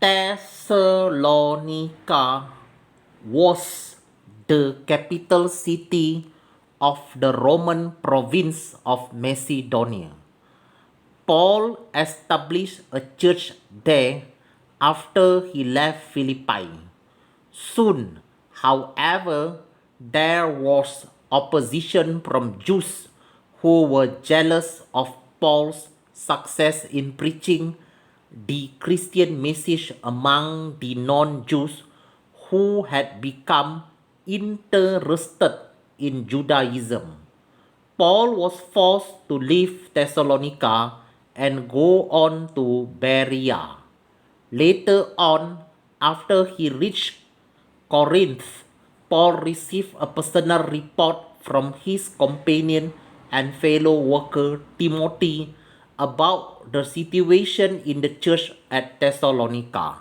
Thessalonica was the capital city of the Roman province of Macedonia. Paul established a church there after he left Philippi. Soon, however, there was opposition from Jews who were jealous of Paul's success in preaching the Christian message among the non-Jews who had become interested in Judaism. Paul was forced to leave Thessalonica and go on to Berea. Later on, after he reached Corinth, Paul received a personal report from his companion and fellow worker Timothy about the situation in the church at Thessalonica.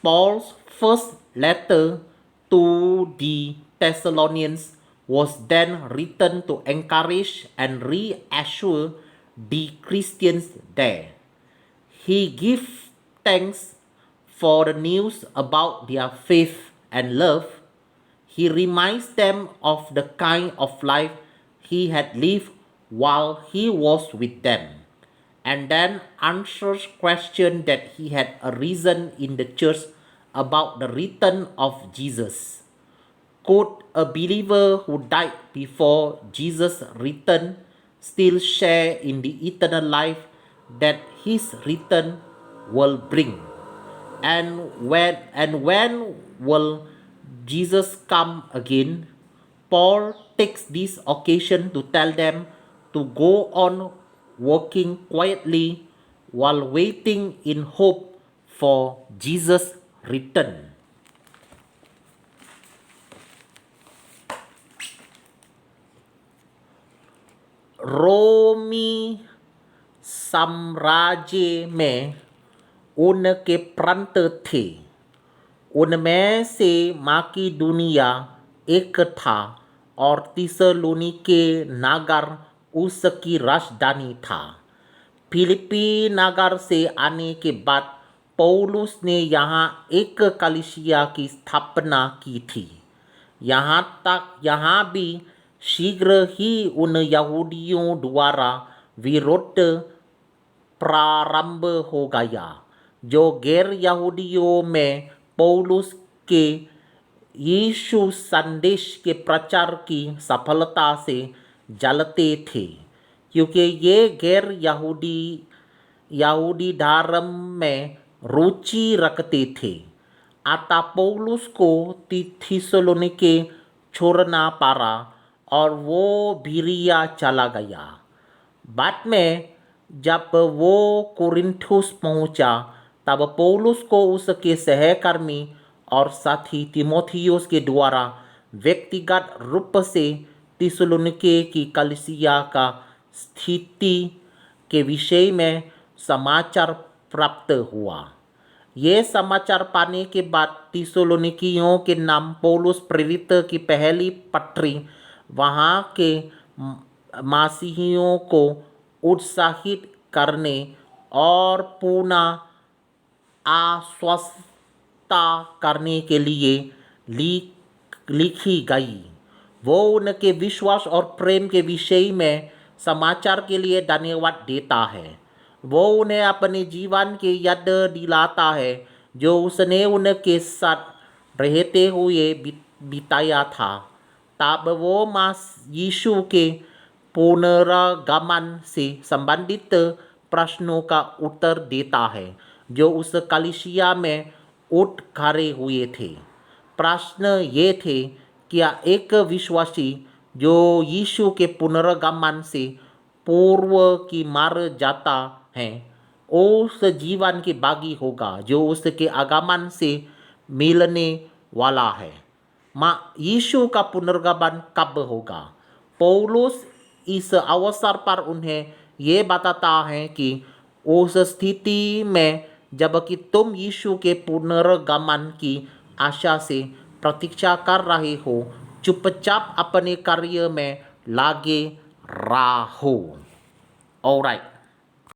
Paul's first letter to the Thessalonians was then written to encourage and reassure the Christians there. He gives thanks for the news about their faith and love. He reminds them of the kind of life he had lived while he was with them, and then answers questions that he had arisen in the church about the return of Jesus. Could a believer who died before Jesus' return still share in the eternal life that his return will bring? And when will Jesus come again? Paul takes this occasion to tell them to go on working quietly while waiting in hope for Jesus' return. रोमी साम्राज्य में उनके प्रांत थे, उनमें से माकिदुनिया एक था और थिस्सलुनीके नगर उसकी राजधानी था। फिलिप्पी नगर से आने के बाद पौलुस ने यहाँ एक कलीसिया की स्थापना की थी। यहाँ भी शीघ्र ही उन यहूदियों द्वारा विरोध प्रारंभ हो गया जो गैर यहूदियों में पौलुस के यीशु संदेश के प्रचार की सफलता से जलते थे, क्योंकि ये गैर यहूदी धर्म में रुचि रखते थे। अतः पौलुस को थिस्सलुनीके छोड़ना पड़ा और वो बिरिया चला गया। बाद में जब वो कुरिन्थुस पहुंचा, तब पौलुस को उसके सहकर्मी और साथी तीमोथियुस के द्वारा व्यक्तिगत रूप से थिस्सलुनीके की कलीसिया का स्थिति के विषय में समाचार प्राप्त हुआ। ये समाचार पाने के बाद थिस्सलुनीकियों के नाम पौलुस प्रेरित की पहली पत्री वहाँ के मसीहियों को उत्साहित करने और पुनः आश्वस्त करने के लिए लिखी गई। वो उनके विश्वास और प्रेम के विषय में समाचार के लिए धन्यवाद देता है। वो उन्हें अपने जीवन की याद दिलाता है जो उसने उनके साथ रहते हुए बिताया था। तब वो यीशु के पुनरागमन से संबंधित प्रश्नों का उत्तर देता है जो उस कलीसिया में उठ खड़े हुए थे। प्रश्न ये थे, क्या एक विश्वासी जो यीशु के पुनरागमन से पूर्व की मर जाता है उस जीवन के भागी होगा जो उसके आगमन से मिलने वाला है? यीशु का पुनर्गमन कब होगा? पौलुस इस अवसर पर उन्हें ये बताता है कि उस स्थिति में जबकि तुम यीशु के पुनर्गमन की आशा से प्रतीक्षा कर रहे हो, चुपचाप अपने कार्य में लगे रहो। ऑलराइट।